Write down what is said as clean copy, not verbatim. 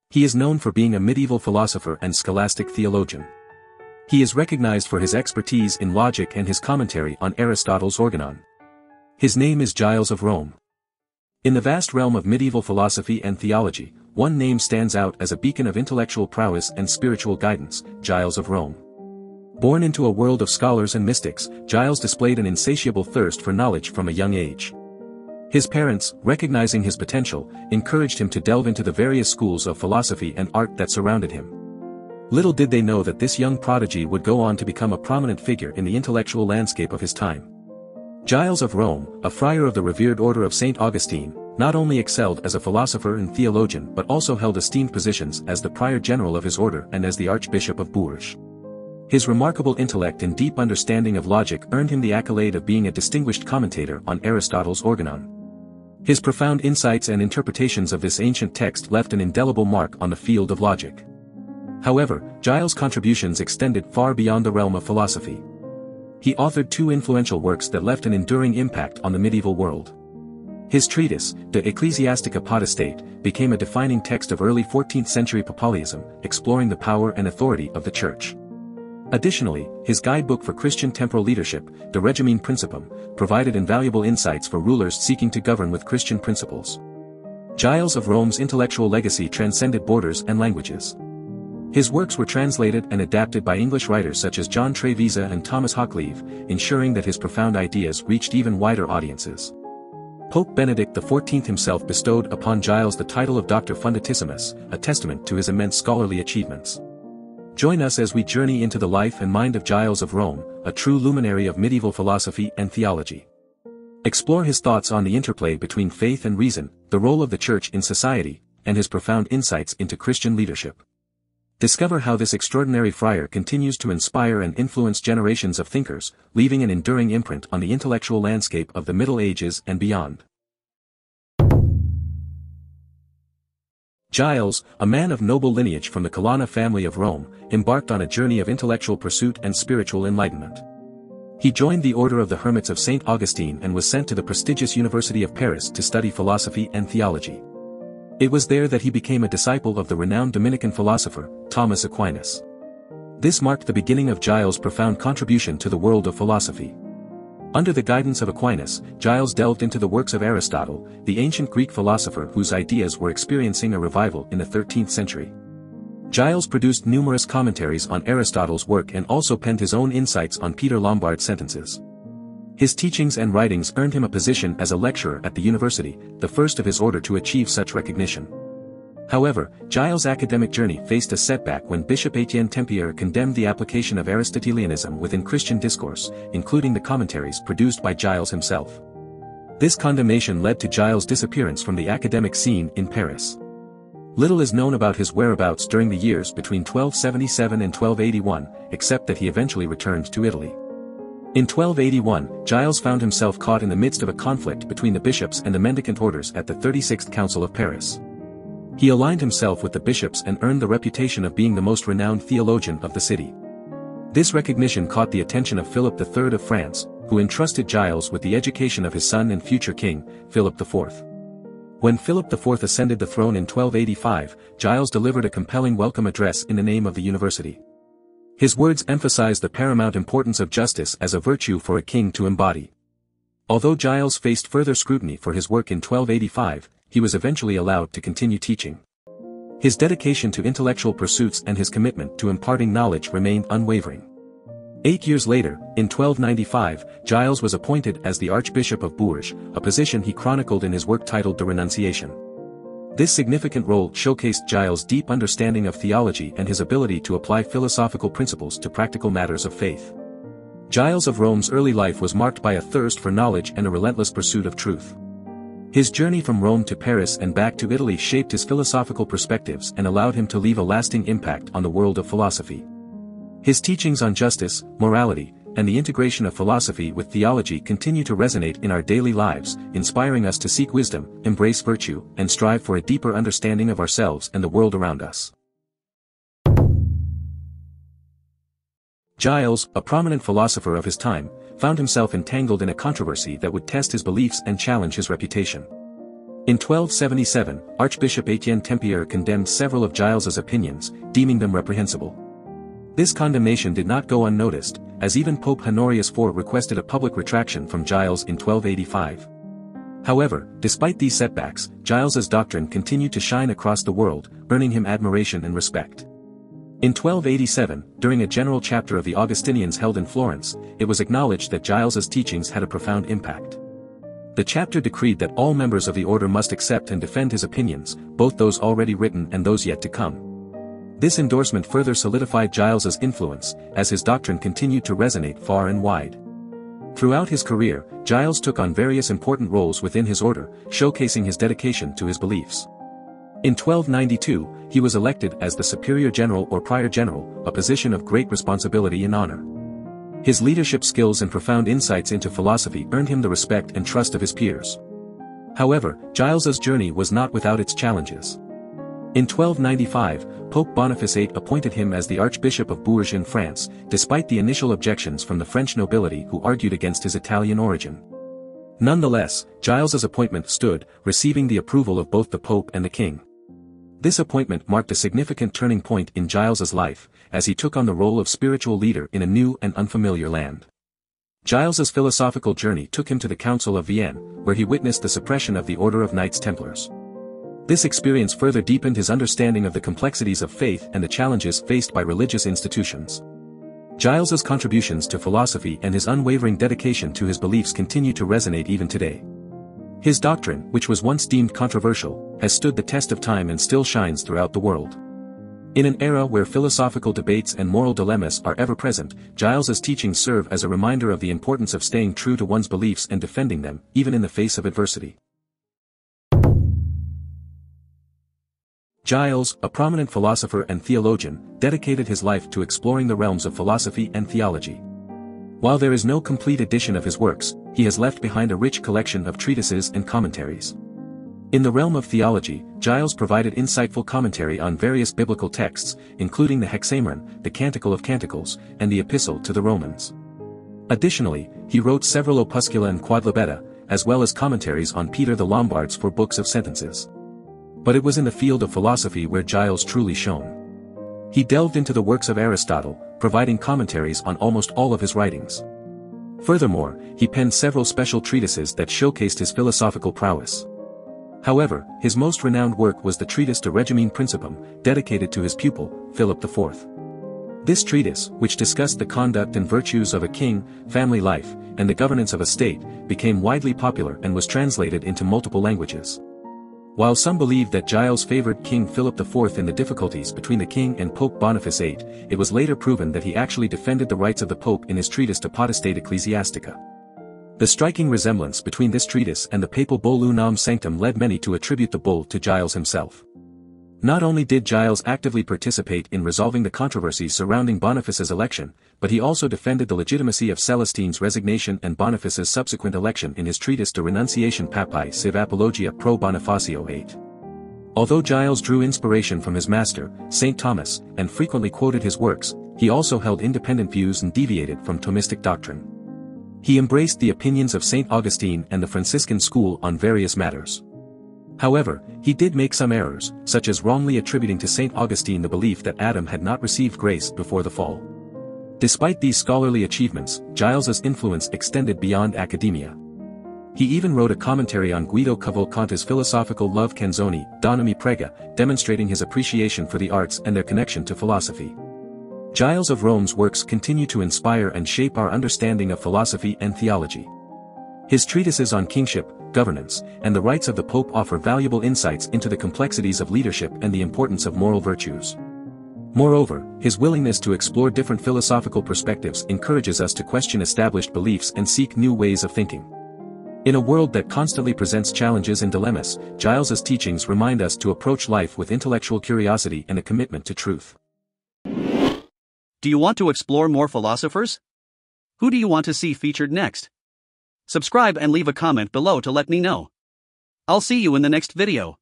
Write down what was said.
He is known for being a medieval philosopher and scholastic theologian. He is recognized for his expertise in logic and his commentary on Aristotle's Organon. His name is Giles of Rome. In the vast realm of medieval philosophy and theology, one name stands out as a beacon of intellectual prowess and spiritual guidance: Giles of Rome. Born into a world of scholars and mystics, Giles displayed an insatiable thirst for knowledge from a young age. His parents, recognizing his potential, encouraged him to delve into the various schools of philosophy and art that surrounded him. Little did they know that this young prodigy would go on to become a prominent figure in the intellectual landscape of his time. Giles of Rome, a friar of the revered order of St. Augustine, not only excelled as a philosopher and theologian but also held esteemed positions as the prior general of his order and as the Archbishop of Bourges. His remarkable intellect and deep understanding of logic earned him the accolade of being a distinguished commentator on Aristotle's Organon. His profound insights and interpretations of this ancient text left an indelible mark on the field of logic. However, Giles' contributions extended far beyond the realm of philosophy. He authored two influential works that left an enduring impact on the medieval world. His treatise, De Ecclesiastica Potestate, became a defining text of early 14th-century Papalyism, exploring the power and authority of the Church. Additionally, his guidebook for Christian temporal leadership, De Regimine Principum, provided invaluable insights for rulers seeking to govern with Christian principles. Giles of Rome's intellectual legacy transcended borders and languages. His works were translated and adapted by English writers such as John Trevisa and Thomas Hoccleve, ensuring that his profound ideas reached even wider audiences. Pope Benedict XIV himself bestowed upon Giles the title of Doctor Fundatissimus, a testament to his immense scholarly achievements. Join us as we journey into the life and mind of Giles of Rome, a true luminary of medieval philosophy and theology. Explore his thoughts on the interplay between faith and reason, the role of the Church in society, and his profound insights into Christian leadership. Discover how this extraordinary friar continues to inspire and influence generations of thinkers, leaving an enduring imprint on the intellectual landscape of the Middle Ages and beyond. Giles, a man of noble lineage from the Colonna family of Rome, embarked on a journey of intellectual pursuit and spiritual enlightenment. He joined the Order of the Hermits of St. Augustine and was sent to the prestigious University of Paris to study philosophy and theology. It was there that he became a disciple of the renowned Dominican philosopher, Thomas Aquinas. This marked the beginning of Giles' profound contribution to the world of philosophy. Under the guidance of Aquinas, Giles delved into the works of Aristotle, the ancient Greek philosopher whose ideas were experiencing a revival in the 13th century. Giles produced numerous commentaries on Aristotle's work and also penned his own insights on Peter Lombard's sentences. His teachings and writings earned him a position as a lecturer at the university, the first of his order to achieve such recognition. However, Giles' academic journey faced a setback when Bishop Étienne Tempier condemned the application of Aristotelianism within Christian discourse, including the commentaries produced by Giles himself. This condemnation led to Giles' disappearance from the academic scene in Paris. Little is known about his whereabouts during the years between 1277 and 1281, except that he eventually returned to Italy. In 1281, Giles found himself caught in the midst of a conflict between the bishops and the mendicant orders at the 36th Council of Paris. He aligned himself with the bishops and earned the reputation of being the most renowned theologian of the city. This recognition caught the attention of Philip III of France, who entrusted Giles with the education of his son and future king, Philip IV. When Philip IV ascended the throne in 1285, Giles delivered a compelling welcome address in the name of the university. His words emphasized the paramount importance of justice as a virtue for a king to embody. Although Giles faced further scrutiny for his work in 1285, he was eventually allowed to continue teaching. His dedication to intellectual pursuits and his commitment to imparting knowledge remained unwavering. 8 years later, in 1295, Giles was appointed as the Archbishop of Bourges, a position he chronicled in his work titled De Renunciation. This significant role showcased Giles' deep understanding of theology and his ability to apply philosophical principles to practical matters of faith. Giles of Rome's early life was marked by a thirst for knowledge and a relentless pursuit of truth. His journey from Rome to Paris and back to Italy shaped his philosophical perspectives and allowed him to leave a lasting impact on the world of philosophy. His teachings on justice, morality, and the integration of philosophy with theology continue to resonate in our daily lives, inspiring us to seek wisdom, embrace virtue, and strive for a deeper understanding of ourselves and the world around us. Giles, a prominent philosopher of his time, found himself entangled in a controversy that would test his beliefs and challenge his reputation. In 1277, Archbishop Etienne Tempier condemned several of Giles's opinions, deeming them reprehensible. This condemnation did not go unnoticed, as even Pope Honorius IV requested a public retraction from Giles in 1285. However, despite these setbacks, Giles's doctrine continued to shine across the world, earning him admiration and respect. In 1287, during a general chapter of the Augustinians held in Florence, it was acknowledged that Giles's teachings had a profound impact. The chapter decreed that all members of the order must accept and defend his opinions, both those already written and those yet to come. This endorsement further solidified Giles's influence, as his doctrine continued to resonate far and wide. Throughout his career, Giles took on various important roles within his order, showcasing his dedication to his beliefs. In 1292, he was elected as the Superior General or Prior General, a position of great responsibility and honor. His leadership skills and profound insights into philosophy earned him the respect and trust of his peers. However, Giles's journey was not without its challenges. In 1295, Pope Boniface VIII appointed him as the Archbishop of Bourges in France, despite the initial objections from the French nobility who argued against his Italian origin. Nonetheless, Giles's appointment stood, receiving the approval of both the Pope and the King. This appointment marked a significant turning point in Giles's life, as he took on the role of spiritual leader in a new and unfamiliar land. Giles's philosophical journey took him to the Council of Vienne, where he witnessed the suppression of the Order of Knights Templars. This experience further deepened his understanding of the complexities of faith and the challenges faced by religious institutions. Giles's contributions to philosophy and his unwavering dedication to his beliefs continue to resonate even today. His doctrine, which was once deemed controversial, has stood the test of time and still shines throughout the world. In an era where philosophical debates and moral dilemmas are ever present, Giles's teachings serve as a reminder of the importance of staying true to one's beliefs and defending them, even in the face of adversity. Giles, a prominent philosopher and theologian, dedicated his life to exploring the realms of philosophy and theology. While there is no complete edition of his works, he has left behind a rich collection of treatises and commentaries. In the realm of theology, Giles provided insightful commentary on various biblical texts, including the Hexameron, the Canticle of Canticles, and the Epistle to the Romans. Additionally, he wrote several opuscula and quodlibetta, as well as commentaries on Peter the Lombard's 4 books of sentences. But it was in the field of philosophy where Giles truly shone. He delved into the works of Aristotle, providing commentaries on almost all of his writings. Furthermore, he penned several special treatises that showcased his philosophical prowess. However, his most renowned work was the treatise De Regimine Principum, dedicated to his pupil, Philip IV. This treatise, which discussed the conduct and virtues of a king, family life, and the governance of a state, became widely popular and was translated into multiple languages. While some believed that Giles favored King Philip IV in the difficulties between the king and Pope Boniface VIII, it was later proven that he actually defended the rights of the Pope in his treatise De Potestate Ecclesiastica. The striking resemblance between this treatise and the papal bull Unam Sanctum led many to attribute the bull to Giles himself. Not only did Giles actively participate in resolving the controversies surrounding Boniface's election, but he also defended the legitimacy of Celestine's resignation and Boniface's subsequent election in his treatise De Renunciation Papae Civ Apologia pro Bonifacio VIII. Although Giles drew inspiration from his master, St. Thomas, and frequently quoted his works, he also held independent views and deviated from Thomistic doctrine. He embraced the opinions of St. Augustine and the Franciscan school on various matters. However, he did make some errors, such as wrongly attributing to St. Augustine the belief that Adam had not received grace before the fall. Despite these scholarly achievements, Giles's influence extended beyond academia. He even wrote a commentary on Guido Cavalcanti's philosophical Love Canzoni, Donna mi prega, demonstrating his appreciation for the arts and their connection to philosophy. Giles of Rome's works continue to inspire and shape our understanding of philosophy and theology. His treatises on kingship, governance, and the rights of the Pope offer valuable insights into the complexities of leadership and the importance of moral virtues. Moreover, his willingness to explore different philosophical perspectives encourages us to question established beliefs and seek new ways of thinking. In a world that constantly presents challenges and dilemmas, Giles's teachings remind us to approach life with intellectual curiosity and a commitment to truth. Do you want to explore more philosophers? Who do you want to see featured next? Subscribe and leave a comment below to let me know. I'll see you in the next video.